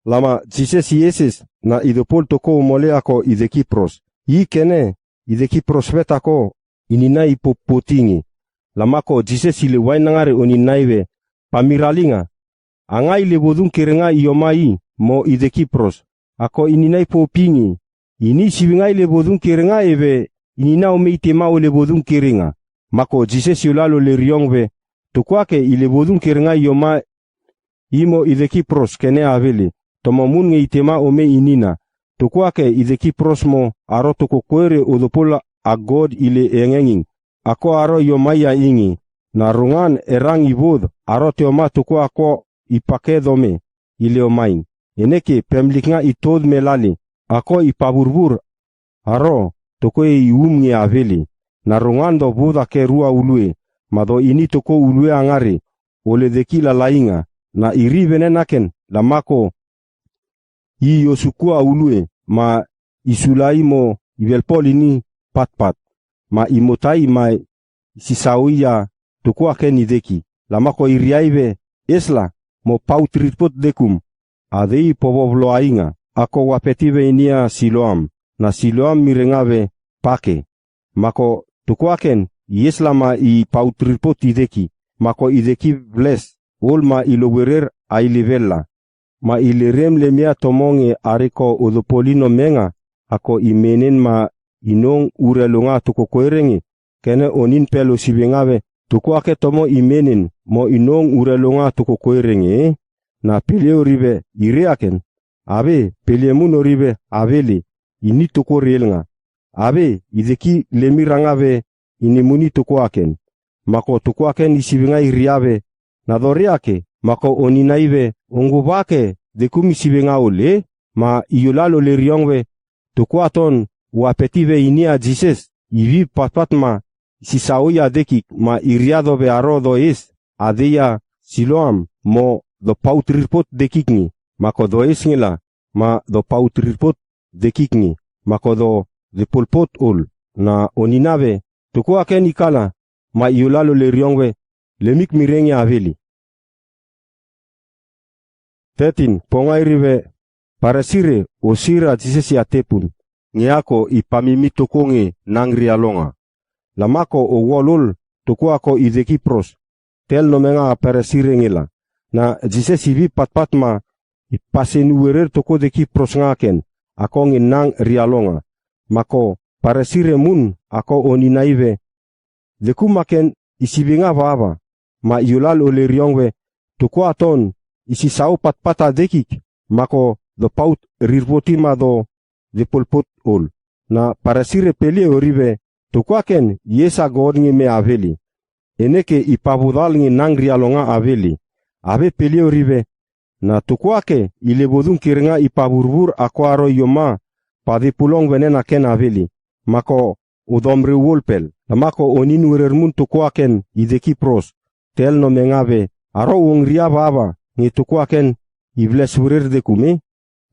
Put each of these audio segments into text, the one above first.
lama Jesus Yesus na idopol toko mole ako ide Kipros. I kene ide Kipros vet ako inina ipopotingi. Lama ko Jesus ile wainangare oninaive pamiralinga. Anga ile bodung kirenga iomai mo ide Kipros. Ako inina ipopingi. Ini siwinga ile bodung kirenga eve inina omeitema ole bodung kirenga. Mako Jesus yulalo le riongve. Tukwake ile bodung kirenga ioma imo ide Kipros kene aveli. Tomamun nge itema ome inina. Tukwake ide Kipros mo aro toko kwere odopola agod ile engenging. Ako aro yomaya ingi. Na rungan erang ibod aro teoma tukwa ako ipakedome ile omaing. Eneke pemliknga itod melali. Ako ipaburbur aro toko iumnge aveli. Na rungan do boda ke rua ulue. Mado ini toko ulue angari. Ole dekila lainga. Na iri venenaken lamako i yosukua ulue. Ma isulai mo ivelpol ini pat. Ma imotai ma sisauia tukua ken ideki. Lamako iriaive esla mo pautritpot dekum. Adei povovlo ainga. Ako wapetive inia Siloam. Na Siloam mirengave pake. Mako tukua ken yesla ma i pautritpot ideki. Mako ideki bles. Olma ilowerer ailivella. Ma ilerem lemia tomonge ariko udopolino menga. Ako imenen ma inong urelunga tuko koerengi. Kene onin pelo sibengave. Tuko ake tomo imenen mo inong urelunga tuko koerengi. Na peleo ribe ireaken. Abe pelemuno ribe aveli. Ini tuko rielnga. Abe ideki lemirangave inimuni tuko aken. Mako tuko aken isibenga iriave. Na doriake mako oninaive ongubake dekumi sibenga ole. Ma iolalo le riongwe. Tukwaton wapetive inia Jesus. Ivi patma sisauya dekik ma iriadobe arodo es. Adeya Siloam mo do pautrirpot dekikni. Mako do esngela ma do pautrirpot dekikni. Mako do de polpot ol. Na oninave tukwaken ikala ma iolalo le riongwe. Lemik mirenge aveli. 13. Pongairive parasire osira Jesus ya tepun. Ngeako ipamimi tokonge nangri alonga. Lamako o wolol tokuako ide Kipros. Tel nomenga parasire ngela. Na Jesus ivi patpatma ipasenuwerer toko de Kipros ngaken. Ako nge nang rialonga. Mako parasire mun ako oninaive. Dekumaken isibinga vava. Ma iolal ole riongwe tukwa ton isi sau patpata dekik. Mako do paut rirpotima do de polpot ol. Na parasire pele orive tukwa ken yesa god nge me aveli. Eneke ipabudal nge nangri alonga aveli. Ave pele orive. Na tukwa ke ilebodun kirenga ipaburbur akwaro yoma padipulong venena ken aveli. Mako udomri wolpel. Mako oninwerermun tukwa ken ide Kipros. Tel no mengave aro ongria baba nge tukwa ken ibles wurer de kume.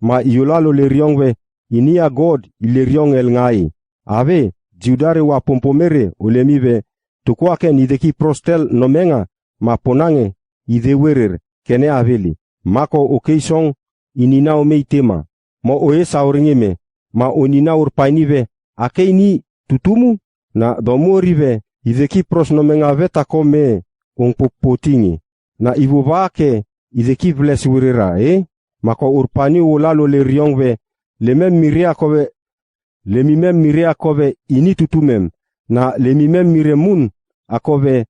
Ma iolalo le riongwe inia god ile riong el ngai. Ave jiudare wa pompomere olemive tukwa ken ide Kipros tel no menga ma ponange ide werer kene aveli. Mako okeisong inina omeitema. Mo oesa oringeme ma onina urpainive akeini tutumu. Na domorive ide Kipros no menga veta kome ongpopotingi. Na ibubake ide Kiples wirera Mako urpani wolalo le riongve lemem mirea kove ini tutumem. Na lemimem miremun akove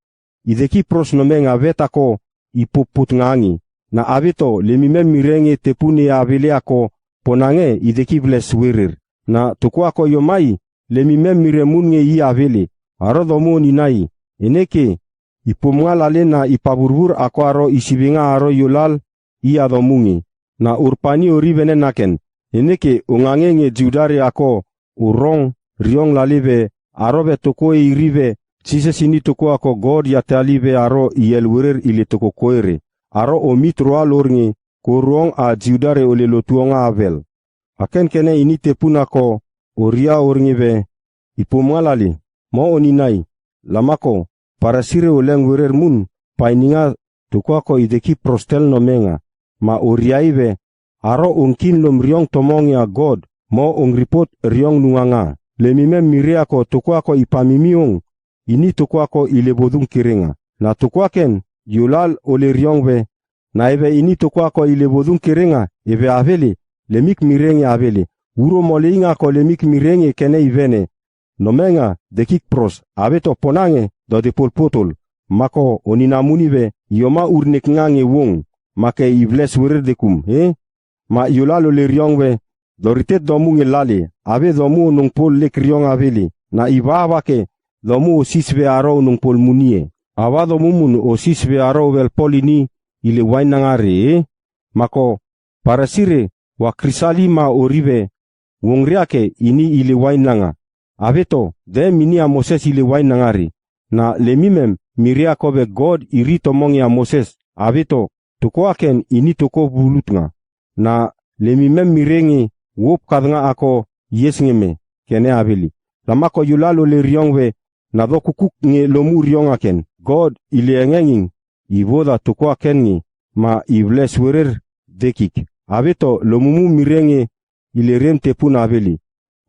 ide Kipros no menga veta ko ipoput ngangi. Na avito lemimem mirenge tepune avile ako ponange ide Kiples wirer. Na tukwa ko yomai lemimem miremun nge i avile. Arodomo ninai. Eneke ipomngalale na ipaburbur ako aro isibinga aro yolal i adomungi. Na urpani orivene naken. Eneke ungangenge jiudare ako urong riong lalive arobe toko irive. Jesus ini toko ako god ya talive aro iyelwerer ile toko koere. Aro omitroa lorngi kurong a jiudare ole lotuonga avel. Aken kene ini tepun ako oria orngive ipomngalali. Mo oninai. Lamako parasire oleng werer mun paininga tukwako ide Kipros tel no menga. Ma oriaive aro ungkin lom riong tomong ya God mo ungripot riong nunganga. Lemimem mirea ko tukwa ko ipamimiong ini tukwa ko ilebodung kirenga. Na tukwa ken yulal ole riong ve na eve ini tukwa ko ilebodung kirenga eve aveli lemik mirenge aveli. Uro moleinga ko lemik mirenge kene ivene. Nomenga dekik pros aveto ponange do de polpotol. Mako oninamunive yoma urnek ngange wong make ibles werer dekum ma yulalo le riongwe doritet domu ngelali ave domu nung pol lek riong aveli na ibaba ke domu osisve aro nung pol munie awa domu mun osisve aro vel polini ile wainangare mako parasire wa krisali ma orive wongriake ini ile wainanga aveto de minia Moses ile wainangari na lemimem miria kobe God iri tomong ya Moses aveto tukoaken ini tuko bulutnga na lemimem mirengi wop kadnga ako yesngeme kene aveli lamako yulalo le riongwe na do kukuk nge lomu riongaken God ile engenging ivoda tukoaken ngi ma ibles werer dekik aveto lomumu mirengi ile remte pun aveli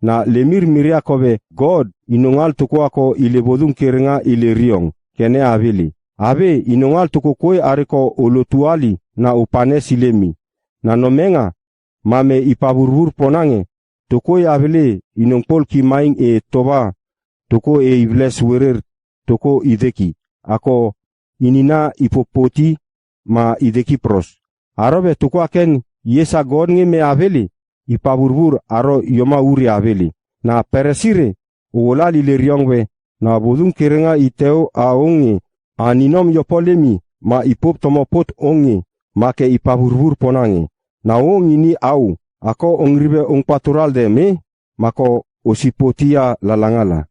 na lemir miria kobe God inongal tukoako ile bodung kerenga ile riong kene aveli ave inongal tukokoi areko olotuali na upane silemi na nomenga mame ipaburur ponange tukoi aveli inongpol ki maing e toba tuko e ibles werer tuko ideki ako inina ipopoti ma ideki pros arobe tuko aken yesa God nge me aveli ipaburbur aro yoma uri aveli na peresire uolali le riongwe na bodung kerenga iteo aongi aninom yopolemi ma ipop tomopot ongi make ipaburbur ponange na ongi ni au ako ongribe ong patural de me mako osipotia lalangala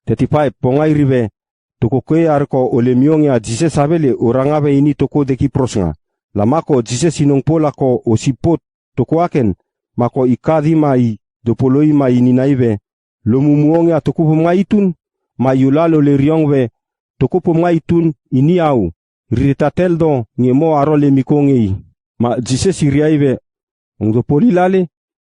tetipai pongai ribe toko kwe arko olemiong ya jise sabele orangabe ini toko deki prosnga lamako jise sinong pola ko osipot toko aken mako ikadi mai dopoloi mai ninaive lomumuong ya toko pemaitun ma yulalo le riongwe toko pemaitun ini au riritatel do ngemo aro le mikongei ma jise siriaive ngdopoli lale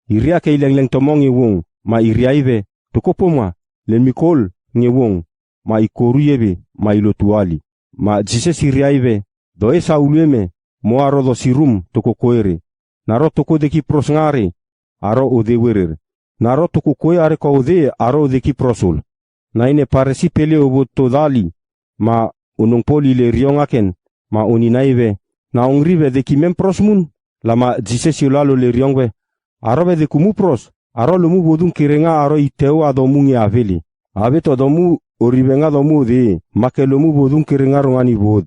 iria ke ilengleng tomongi wong ma iriaive toko poma le mikol ngewong ma ikoruyebe ma ilotuali ma jise siriaive do esa uleme mo aro do sirum toko koere naro toko deki prosngare aro ode werer naro toko koe are ko ode aro deki prosul na ine paresi pele obo todali ma unongpoli le riongaken ma uninaive na ongrive deki mem prosmun lama jise siolalo le riongwe arobe de kumupros aro lumu bodung kirenga aro iteo adomungi aveli aveto domu oribenga domu de make lumu bodung kirenga rongani bod